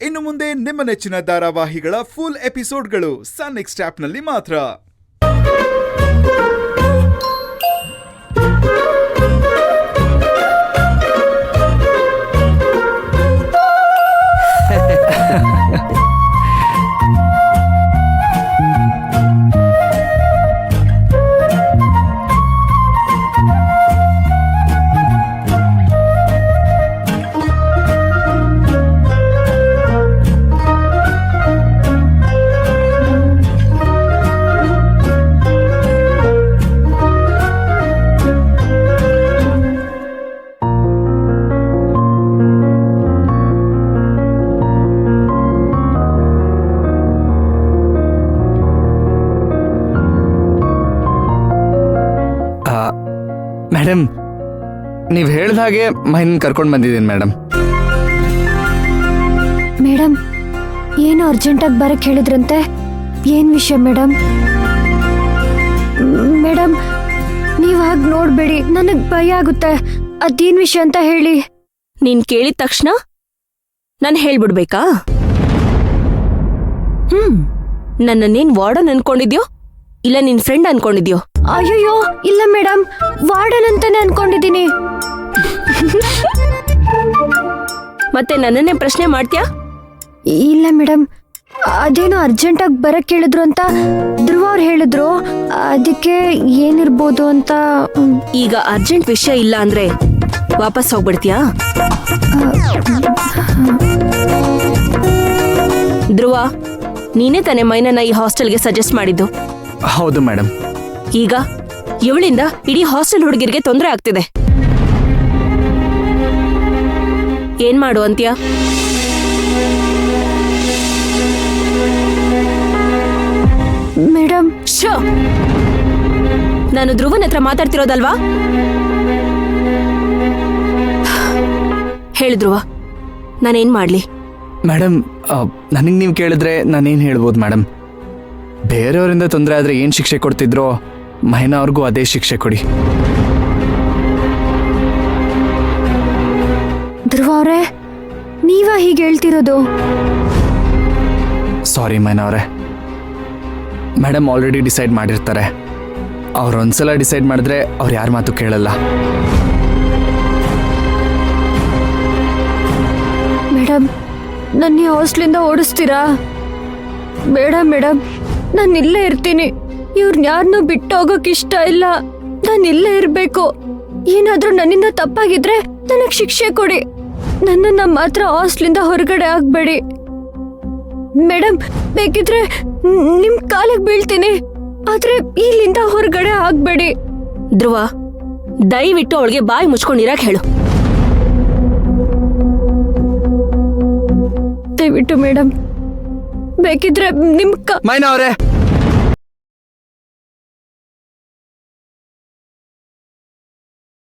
ಇನ್ನು ಮುಂದೆ ನಿಮ್ಮ ನೆಚ್ಚಿನ ಧಾರಾವಾಹಿಗಳ ಫುಲ್ ಎಪಿಸೋಡ್ಗಳು ಸನ್ ನೆಕ್ಸ್ಟ್ ಆಪ್ನಲ್ಲಿ ಮಾತ್ರ. ಮೇಡಮ್, ನೀವು ಹೇಳ್ದ ಹಾಗೆ ಮೈನ್ ಕರ್ಕೊಂಡು ಬಂದಿದ್ದೀನಿ ಮೇಡಮ್. ಮೇಡಮ್, ಏನು ಅರ್ಜೆಂಟಾಗಿ ಬರಕ್ಕೆ ಹೇಳಿದ್ರಂತೆ? ಏನು ವಿಷಯ ಮೇಡಮ್? ಮೇಡಮ್, ನೀವು ಹಾಗೆ ನೋಡಬೇಡಿ, ನನಗೆ ಭಯ ಆಗುತ್ತೆ. ಅದೇನು ವಿಷಯ ಅಂತ ಹೇಳಿ. ನೀನ್ ಕೇಳಿದ ತಕ್ಷಣ ನಾನು ಹೇಳ್ಬಿಡ್ಬೇಕಾ? ನನ್ನನ್ನೇನ್ ವಾರ್ಡನ್ ಅನ್ಕೊಂಡಿದ್ಯೋ ಇಲ್ಲ ನಿನ್ ಫ್ರೆಂಡ್ ಅನ್ಕೊಂಡಿದ್ಯೋ? ಅಯ್ಯೋ ಇಲ್ಲ ಮೇಡಮ್, ವಾರ್ಡನ್ ಅಂತಾನೆ ಅನ್ಕೊಂಡಿದ್ದೀನಿ. ಮತ್ತೆ ನನ್ನನ್ನೇ ಪ್ರಶ್ನೆ ಮಾಡ್ತೀಯಾ? ಇಲ್ಲ ಮೇಡಮ್, ಅದೇನೋ ಅರ್ಜೆಂಟಾಗಿ ಬರಕ್ಕೆ ಹೇಳಿದ್ರು ಅಂತ ಧ್ರುವ ಅವ್ರು ಹೇಳಿದ್ರು, ಅದಕ್ಕೆ ಏನಿರ್ಬೋದು ಅಂತ. ಈಗ ಅರ್ಜೆಂಟ್ ವಿಷಯ ಇಲ್ಲ ಅಂದ್ರೆ ವಾಪಸ್ ಹೋಗ್ಬಿಡ್ತೀಯಾ? ಧ್ರುವ, ನೀನೇ ತಾನೇ ಮೈನನ್ನ ಈ ಹಾಸ್ಟೆಲ್ಗೆ ಸಜೆಸ್ಟ್ ಮಾಡಿದ್ದು? ಹೌದು ಮೇಡಮ್. ಈಗ ಇವಳಿಂದ ಇಡೀ ಹಾಸ್ಟೆಲ್ ಹುಡುಗಿರಿಗೆ ತೊಂದರೆ ಆಗ್ತಿದೆ. ಏನ್ ಮಾಡು ಅಂತ್ಯಾ? ಮೇಡಮ್, ಶೋ, ನಾನು ಧ್ರುವನ್ ಹತ್ರ ಮಾತಾಡ್ತಿರೋದಲ್ವಾ? ಹೇಳು ಧ್ರುವ, ನಾನೇನ್ ಮಾಡ್ಲಿ? ಮೇಡಮ್, ನನಗೆ ನೀವು ಕೇಳಿದ್ರೆ ನಾನೇನು ಹೇಳ್ಬೋದು ಮೇಡಮ್? ಬೇರೆಯವರಿಂದ ತೊಂದರೆ ಆದರೆ ಏನು ಶಿಕ್ಷೆ ಕೊಡ್ತಿದ್ರೋ ಮೈನಾ ಅವ್ರಿಗೂ ಅದೇ ಶಿಕ್ಷೆ ಕೊಡಿ. ಧ್ರುವ ಅವರೇ, ನೀವಾ ಹೀಗೆ ಹೇಳ್ತಿರೋದು? ಸಾರಿ ಮೈನಾ ಅವರೇ. ಮೇಡಮ್ ಆಲ್ರೆಡಿ ಡಿಸೈಡ್ ಮಾಡಿರ್ತಾರೆ. ಅವ್ರು ಒಂದ್ಸಲ ಡಿಸೈಡ್ ಮಾಡಿದ್ರೆ ಅವ್ರು ಯಾರ ಮಾತು ಕೇಳಲ್ಲ. ಮೇಡಮ್, ನನ್ನ ಈ ಹಾಸ್ಟ್ಲಿಂದ ಓಡಿಸ್ತೀರಾ? ಬೇಡ ಮೇಡಮ್, ನಾನು ಇಲ್ಲೇ ಇರ್ತೀನಿ. ಇವ್ರನ್ನ ಯಾರನ್ನೂ ಬಿಟ್ಟು ಹೋಗೋಕೆ ಇಷ್ಟ ಇಲ್ಲ. ನಾನು ಇಲ್ಲೇ ಇರಬೇಕು. ಏನಾದ್ರೂ ನನ್ನಿಂದ ತಪ್ಪಾಗಿದ್ರೆ ನನಗೆ ಶಿಕ್ಷೆ ಕೊಡಿ. ನನ್ನನ್ನ ಮಾತ್ರ ಹಾಸ್ಟ್ಲಿಂದ ಹೊರಗಡೆ ಆಗ್ಬೇಡಿ ಮೇಡಮ್. ಬೇಕಿದ್ರೆ ನಿಮ್ ಕಾಲಿಗೆ ಬೀಳ್ತೀನಿ, ಆದ್ರೆ ಇಲ್ಲಿಂದ ಹೊರಗಡೆ ಆಗ್ಬೇಡಿ. ಧ್ರುವ, ದಯವಿಟ್ಟು ಅವಳಿಗೆ ಬಾಯಿ ಮುಚ್ಕೊಂಡಿರಕ್ ಹೇಳು. ದಯವಿಟ್ಟು ಮೇಡಮ್, ಬೇಕಿದ್ರೆ ನಿಮ್ ಮೈನಾ ಅವರೇ,